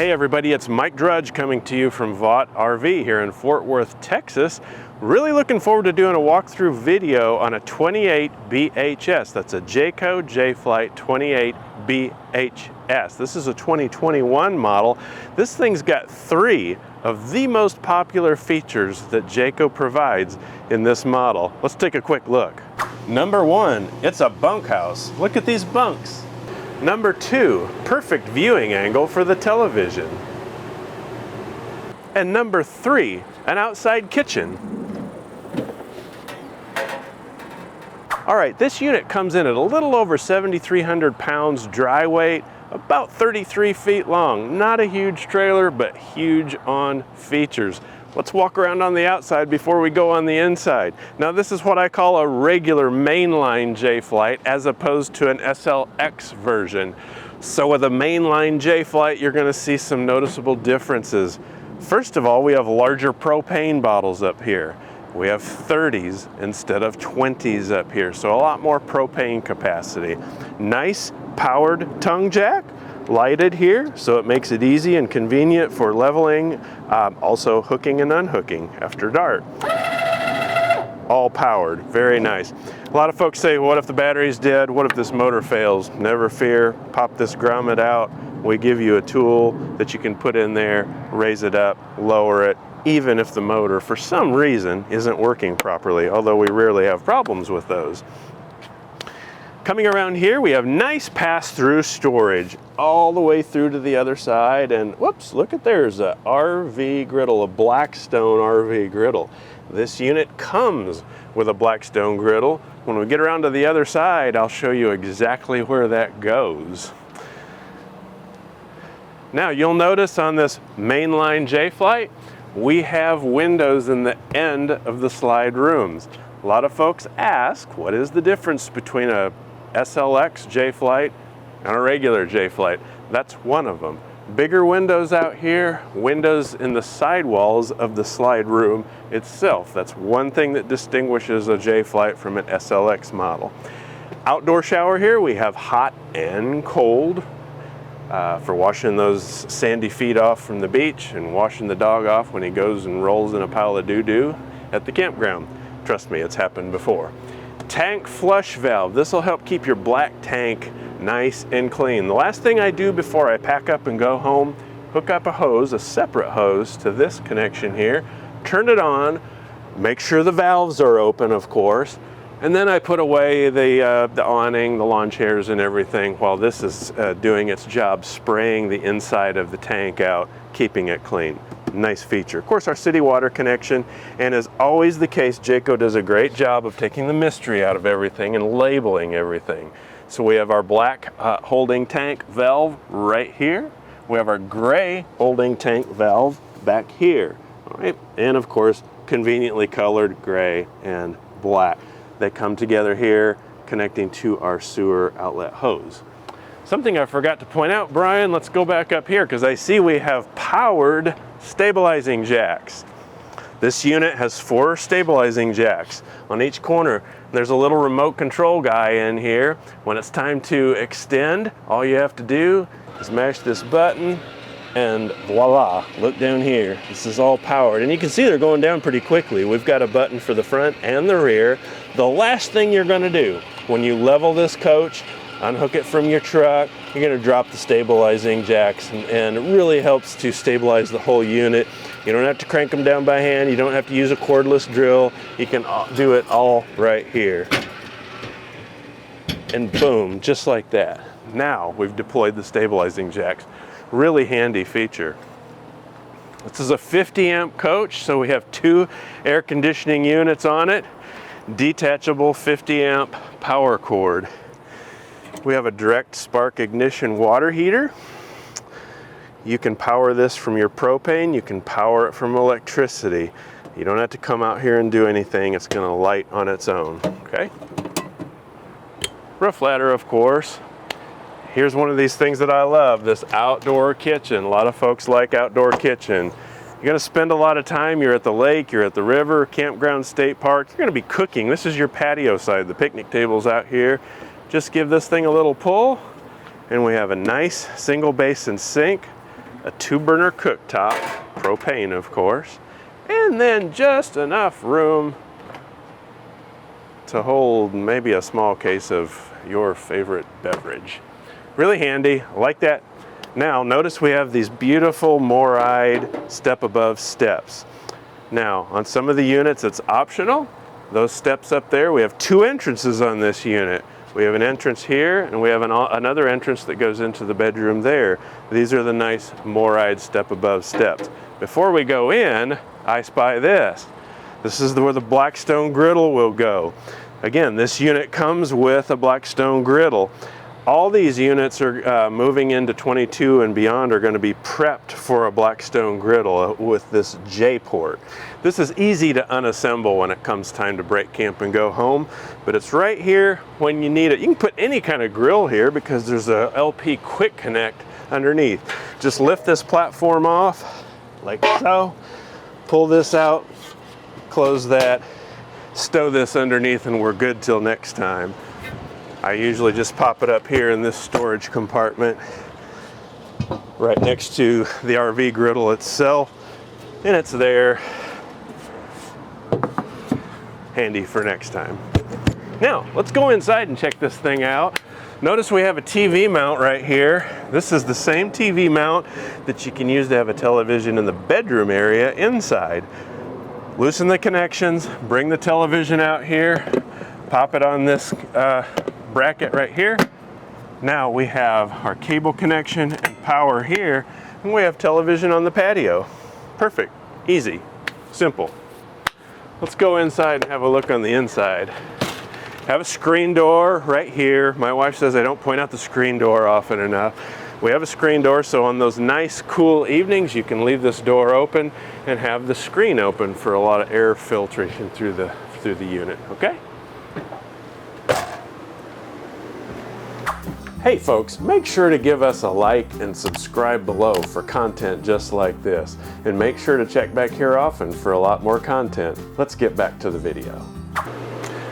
Hey everybody, it's Mike Drudge coming to you from Vaught RV here in Fort Worth, Texas. Really looking forward to doing a walkthrough video on a 28 BHS. That's a Jayco Jay Flight 28 BHS. This is a 2021 model. This thing's got 3 of the most popular features that Jayco provides in this model. Let's take a quick look. Number 1, it's a bunkhouse. Look at these bunks. Number 2, perfect viewing angle for the television. And number 3, an outside kitchen. All right, this unit comes in at a little over 7,300 pounds dry weight, about 33 feet long. Not a huge trailer, but huge on features. Let's walk around on the outside before we go on the inside. Now this is what I call a regular mainline Jay Flight as opposed to an SLX version. So with a mainline Jay Flight, you're gonna see some noticeable differences. First of all, we have larger propane bottles up here. We have 30s instead of 20s up here, so a lot more propane capacity. Nice powered tongue jack, lighted here, so it makes it easy and convenient for leveling, also hooking and unhooking after dark. All powered, very nice. A lot of folks say, what if the battery's dead? What if this motor fails? Never fear, pop this grommet out. We give you a tool that you can put in there, raise it up, lower it, even if the motor for some reason isn't working properly, although we rarely have problems with those. Coming around here, we have nice pass-through storage all the way through to the other side. And whoops, look at there's a RV griddle, a Blackstone RV griddle. This unit comes with a Blackstone griddle. When we get around to the other side, I'll show you exactly where that goes. Now you'll notice on this mainline Jay Flight, we have windows in the end of the slide rooms. A lot of folks ask, what is the difference between a SLX Jay Flight and a regular Jay Flight? That's one of them. Bigger windows out here, windows in the sidewalls of the slide room itself. That's one thing that distinguishes a Jay Flight from an SLX model. Outdoor shower here, we have hot and cold for washing those sandy feet off from the beach and washing the dog off when he goes and rolls in a pile of doo-doo at the campground. Trust me, it's happened before. Tank flush valve. This will help keep your black tank nice and clean. The last thing I do before I pack up and go home, hook up a hose, a separate hose to this connection here, turn it on, make sure the valves are open, of course, and then I put away the awning, the lawn chairs and everything while this is doing its job, spraying the inside of the tank out, keeping it clean. Nice feature. Of course, our city water connection, and as always the case, Jayco does a great job of taking the mystery out of everything and labeling everything. So we have our black holding tank valve right here. We have our gray holding tank valve back here. All right, and of course, conveniently colored gray and black. They come together here, connecting to our sewer outlet hose. Something I forgot to point out, Brian, let's go back up here because I see we have powered stabilizing jacks. This unit has 4 stabilizing jacks on each corner. There's a little remote control guy in here. When it's time to extend, all you have to do is mash this button and voila, look down here. This is all powered and you can see they're going down pretty quickly. We've got a button for the front and the rear. The last thing you're gonna do when you level this coach, unhook it from your truck, you're gonna drop the stabilizing jacks and it really helps to stabilize the whole unit. You don't have to crank them down by hand. You don't have to use a cordless drill. You can do it all right here. And boom, just like that. Now we've deployed the stabilizing jacks. Really handy feature. This is a 50 amp coach, so we have 2 air conditioning units on it. Detachable 50 amp power cord. We have a direct spark ignition water heater. You can power this from your propane, you can power it from electricity. You don't have to come out here and do anything, it's gonna light on its own, okay? Roof ladder, of course. Here's one of these things that I love, this outdoor kitchen. A lot of folks like outdoor kitchen. You're gonna spend a lot of time, you're at the lake, you're at the river, campground, state park, you're gonna be cooking. This is your patio side, the picnic table's out here. Just give this thing a little pull, and we have a nice single basin sink, a 2-burner cooktop, propane of course, and then just enough room to hold maybe a small case of your favorite beverage. Really handy, I like that. Now notice we have these beautiful Moride step above steps. Now on some of the units it's optional. Those steps up there, we have 2 entrances on this unit. We have an entrance here and we have another entrance that goes into the bedroom there. These are the nice Moride step above steps. Before we go in, I spy this. This is where the Blackstone Griddle will go. Again, this unit comes with a Blackstone Griddle. All these units are moving into 22 and beyond are going to be prepped for a Blackstone Griddle with this J-port. This is easy to unassemble when it comes time to break camp and go home, but it's right here when you need it. You can put any kind of grill here because there's a LP quick connect underneath. Just lift this platform off like so, pull this out, close that, stow this underneath, and we're good till next time. I usually just pop it up here in this storage compartment right next to the RV griddle itself, and it's there, handy for next time. Now let's go inside and check this thing out. Notice we have a TV mount right here. This is the same TV mount that you can use to have a television in the bedroom area inside. Loosen the connections, bring the television out here, pop it on this bracket right here. Now we have our cable connection and power here, and we have television on the patio. Perfect, easy, simple. Let's go inside and have a look on the inside. Have a screen door right here. My wife says I don't point out the screen door often enough. We have a screen door, so on those nice cool evenings you can leave this door open and have the screen open for a lot of air filtration through the unit, okay? Hey folks, make sure to give us a like and subscribe below for content just like this. And make sure to check back here often for a lot more content. Let's get back to the video.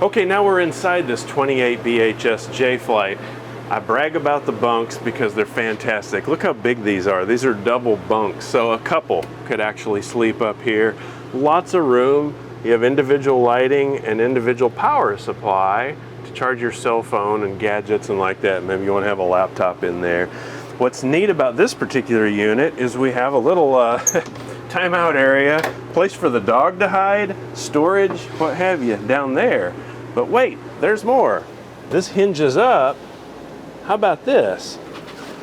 Okay, now we're inside this 28 BHS Jay Flight. I brag about the bunks because they're fantastic. Look how big these are. These are double bunks, so a couple could actually sleep up here. Lots of room. You have individual lighting and individual power supply to charge your cell phone and gadgets and like that. Maybe you want to have a laptop in there. What's neat about this particular unit is we have a little timeout area, place for the dog to hide, storage, what have you, down there. But wait, there's more. This hinges up. How about this?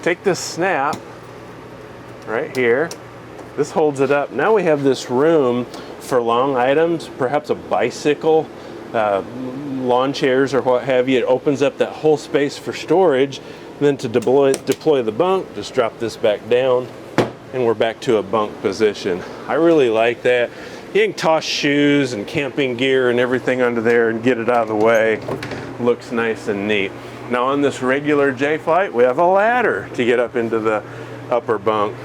Take this snap right here. This holds it up. Now we have this room for long items, perhaps a bicycle, lawn chairs or what have you. It opens up that whole space for storage. And then to deploy the bunk, just drop this back down and we're back to a bunk position. I really like that. You can toss shoes and camping gear and everything under there and get it out of the way. Looks nice and neat. Now on this regular Jay Flight, we have a ladder to get up into the upper bunk.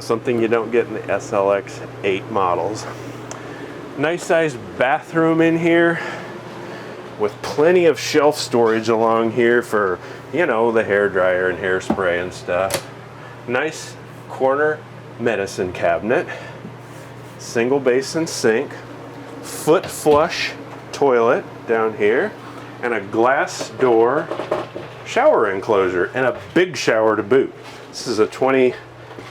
Something you don't get in the SLX 8 models. Nice sized bathroom in here with plenty of shelf storage along here for, you know, the hair dryer and hairspray and stuff. Nice corner medicine cabinet, single basin sink, foot flush toilet down here, and a glass door shower enclosure and a big shower to boot. This is a 20,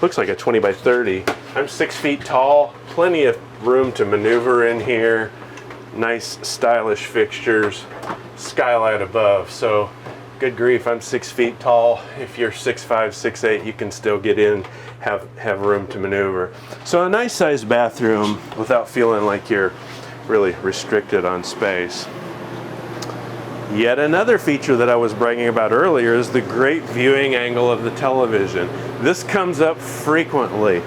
looks like a 20 by 30. I'm 6 feet tall, plenty of room to maneuver in here. Nice stylish fixtures, skylight above. So good grief, I'm 6 feet tall. If you're 6'5", 6'8", you can still get in, have room to maneuver. So a nice sized bathroom without feeling like you're really restricted on space. Yet another feature that I was bragging about earlier is the great viewing angle of the television. This comes up frequently.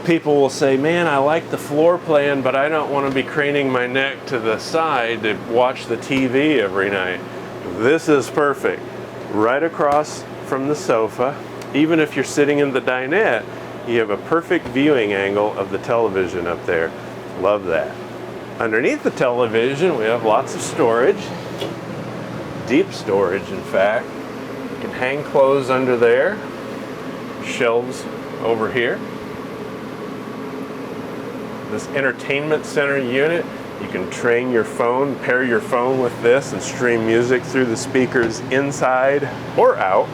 People will say, man, I like the floor plan, but I don't want to be craning my neck to the side to watch the TV every night. This is perfect. Right across from the sofa, even if you're sitting in the dinette, you have a perfect viewing angle of the television up there. Love that. Underneath the television, we have lots of storage. Deep storage, in fact. You can hang clothes under there. Shelves over here. This entertainment center unit, you can train your phone, pair your phone with this and stream music through the speakers inside or out.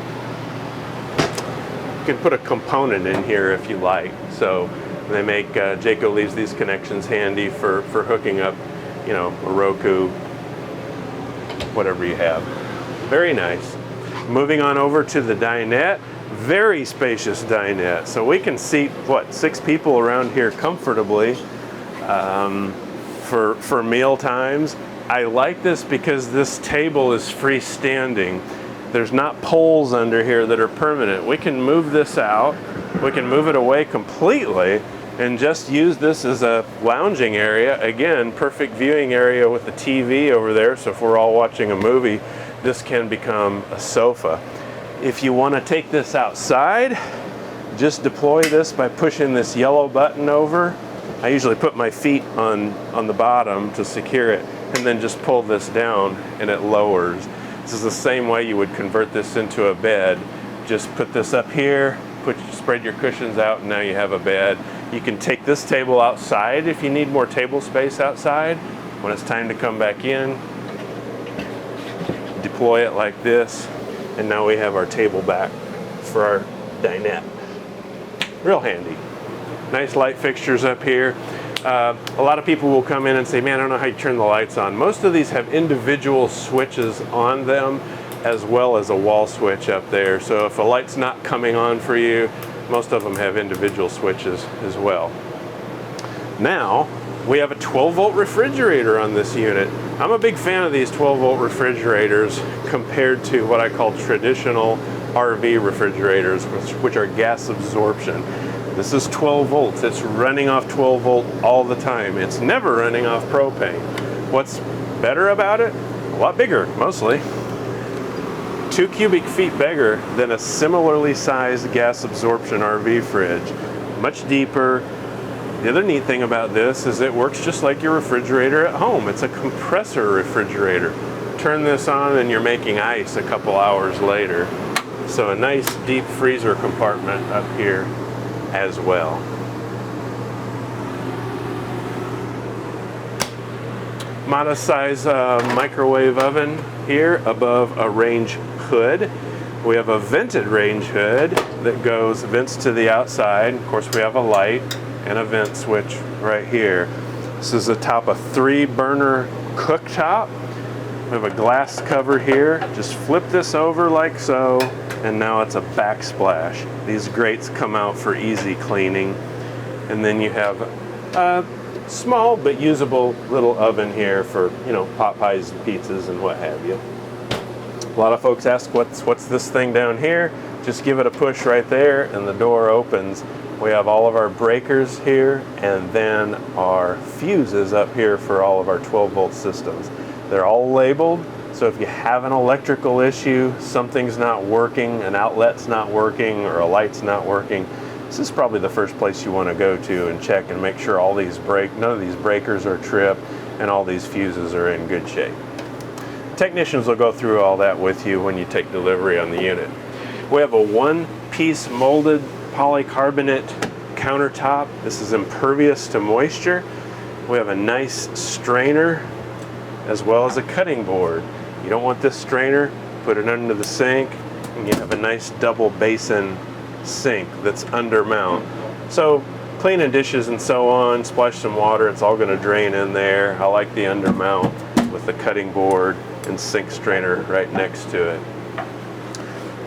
You can put a component in here if you like. So they make, Jayco leaves these connections handy for hooking up, you know, a Roku, whatever you have. Very nice. Moving on over to the dinette. Very spacious dinette. So we can seat, what, 6 people around here comfortably for meal times. I like this because this table is freestanding. There's not poles under here that are permanent. We can move this out. We can move it away completely and just use this as a lounging area. Again, perfect viewing area with the TV over there. So if we're all watching a movie, this can become a sofa. If you want to take this outside, just deploy this by pushing this yellow button over. I usually put my feet on the bottom to secure it, and then just pull this down and it lowers. This is the same way you would convert this into a bed. Just put this up here, spread your cushions out, and now you have a bed. You can take this table outside if you need more table space outside. When it's time to come back in, deploy it like this, and now we have our table back for our dinette. Real handy. Nice light fixtures up here. A lot of people will come in and say, man, I don't know how you turn the lights on. Most of these have individual switches on them, as well as a wall switch up there. So if a light's not coming on for you, most of them have individual switches as well. Now, we have a 12-volt refrigerator on this unit. I'm a big fan of these 12-volt refrigerators compared to what I call traditional RV refrigerators, which are gas absorption. This is 12 volts. It's running off 12 volt all the time. It's never running off propane. What's better about it? A lot bigger, mostly. 2 cubic feet bigger than a similarly sized gas absorption RV fridge. Much deeper. The other neat thing about this is it works just like your refrigerator at home. It's a compressor refrigerator. Turn this on and you're making ice a couple hours later. So a nice deep freezer compartment up here as well. Modest size microwave oven here above a range hood. We have a vented range hood that vents to the outside. Of course, we have a light and a vent switch right here. This is atop a 3-burner cooktop. We have a glass cover here. Just flip this over like so, and now it's a backsplash. These grates come out for easy cleaning. And then you have a small but usable little oven here for, you know, pot pies and pizzas and what have you. A lot of folks ask, what's this thing down here? Just give it a push right there and the door opens. We have all of our breakers here and then our fuses up here for all of our 12-volt systems. They're all labeled, so if you have an electrical issue, something's not working, an outlet's not working, or a light's not working, this is probably the first place you want to go to and check and make sure all these none of these breakers are tripped and all these fuses are in good shape. Technicians will go through all that with you when you take delivery on the unit. We have a 1-piece molded polycarbonate countertop. This is impervious to moisture. We have a nice strainer as well as a cutting board. You don't want this strainer, put it under the sink, and you have a nice double basin sink that's under mount. So cleaning dishes and so on, splash some water, it's all going to drain in there. I like the under mount with the cutting board and sink strainer right next to it.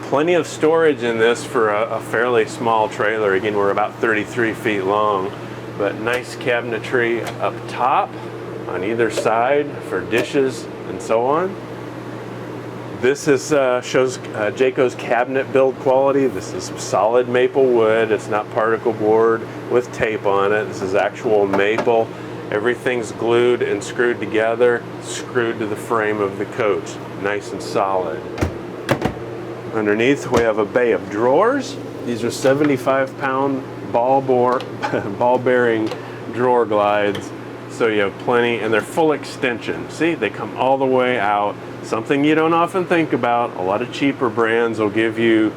Plenty of storage in this for a fairly small trailer. Again, we're about 33 feet long, but nice cabinetry up top on either side for dishes and so on. This shows Jayco's cabinet build quality. This is solid maple wood. It's not particle board with tape on it. This is actual maple. Everything's glued and screwed together, screwed to the frame of the coach. Nice and solid. Underneath we have a bay of drawers. These are 75-pound ball bearing drawer glides. So you have plenty, and they're full extension. See, they come all the way out. Something you don't often think about. A lot of cheaper brands will give you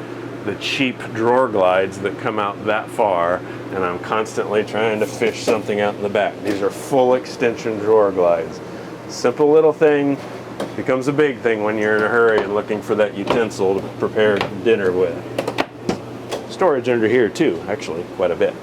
the cheap drawer glides that come out that far, and I'm constantly trying to fish something out in the back. These are full extension drawer glides. Simple little thing becomes a big thing when you're in a hurry and looking for that utensil to prepare dinner with. Storage under here too, actually, quite a bit.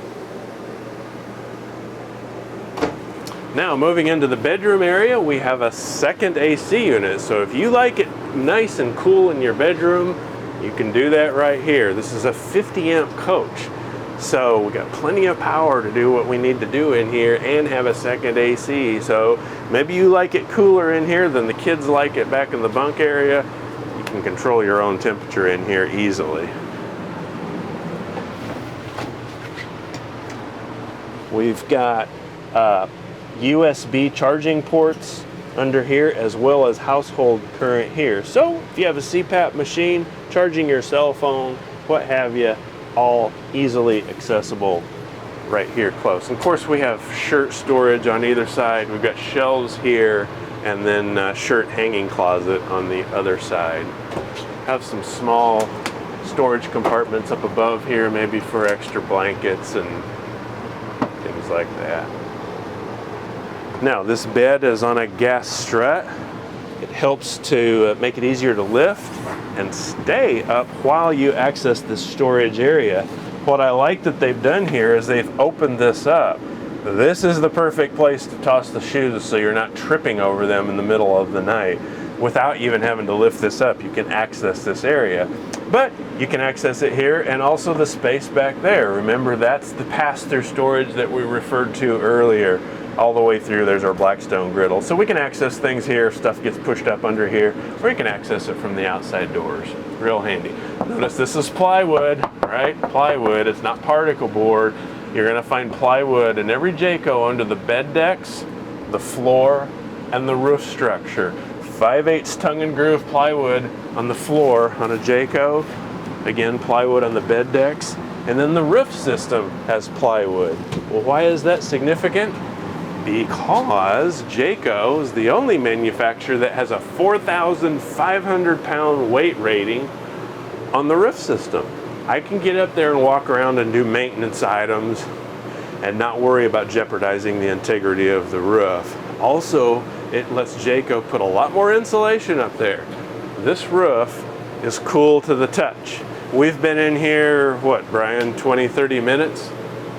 Now moving into the bedroom area, we have a second AC unit. So if you like it nice and cool in your bedroom, you can do that right here. This is a 50 amp coach. So we got plenty of power to do what we need to do in here and have a second AC. So maybe you like it cooler in here than the kids like it back in the bunk area. You can control your own temperature in here easily. We've got USB charging ports under here, as well as household current here. So if you have a CPAP machine, charging your cell phone, what have you, all easily accessible right here close. And of course we have shirt storage on either side. We've got shelves here, and then shirt hanging closet on the other side. Have some small storage compartments up above here, maybe for extra blankets and things like that. Now this bed is on a gas strut. It helps to make it easier to lift and stay up while you access this storage area. What I like that they've done here is they've opened this up. This is the perfect place to toss the shoes so you're not tripping over them in the middle of the night. Without even having to lift this up, you can access this area. But you can access it here and also the space back there. Remember, that's the pass-through storage that we referred to earlier. All the way through, there's our Blackstone Griddle. So we can access things here, stuff gets pushed up under here, or you can access it from the outside doors. Real handy. Notice this is plywood, right? Plywood, it's not particle board. You're gonna find plywood in every Jayco under the bed decks, the floor, and the roof structure. 5/8 tongue and groove plywood on the floor on a Jayco. Again, plywood on the bed decks. And then the roof system has plywood. Well, why is that significant? Because Jayco is the only manufacturer that has a 4,500 pound weight rating on the roof system. I can get up there and walk around and do maintenance items and not worry about jeopardizing the integrity of the roof. Also, it lets Jayco put a lot more insulation up there. This roof is cool to the touch. We've been in here, what, Brian, 20, 30 minutes?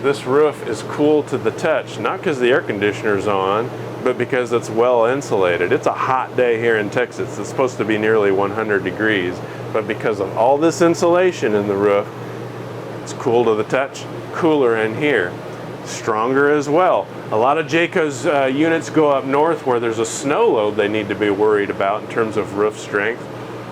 This roof is cool to the touch, not because the air conditioner's on, but because it's well insulated. It's a hot day here in Texas. It's supposed to be nearly 100 degrees, but because of all this insulation in the roof, it's cool to the touch, cooler in here. Stronger as well. A lot of Jayco's units go up north where there's a snow load they need to be worried about in terms of roof strength.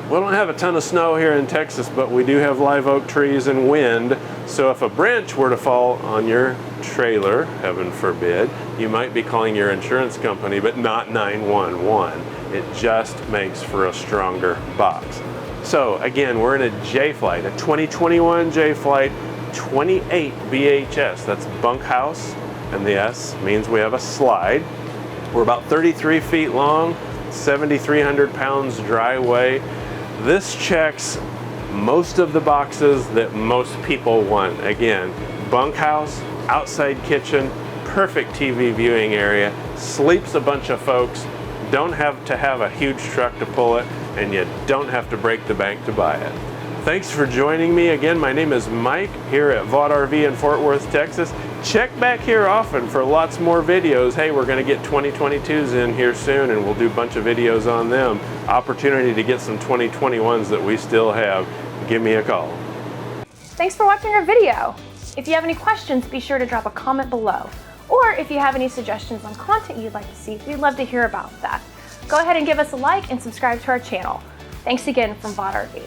We don't have a ton of snow here in Texas, but we do have live oak trees and wind. So if a branch were to fall on your trailer, heaven forbid, you might be calling your insurance company, but not 911. It just makes for a stronger box. So again, we're in a Jay Flight, a 2021 Jay Flight 28 BHS. That's bunkhouse, and the S means we have a slide. We're about 33 feet long, 7,300 pounds dry weight. This checks most of the boxes that most people want. Again, bunkhouse, outside kitchen, perfect TV viewing area, sleeps a bunch of folks, don't have to have a huge truck to pull it, and you don't have to break the bank to buy it. Thanks for joining me. Again, my name is Mike here at Vaught RV in Fort Worth, Texas. Check back here often for lots more videos. Hey, we're gonna get 2022s in here soon, and we'll do a bunch of videos on them. Opportunity to get some 2021s that we still have. Give me a call. Thanks for watching our video. If you have any questions, be sure to drop a comment below. Or if you have any suggestions on content you'd like to see, we'd love to hear about that. Go ahead and give us a like and subscribe to our channel. Thanks again from Vaught RV.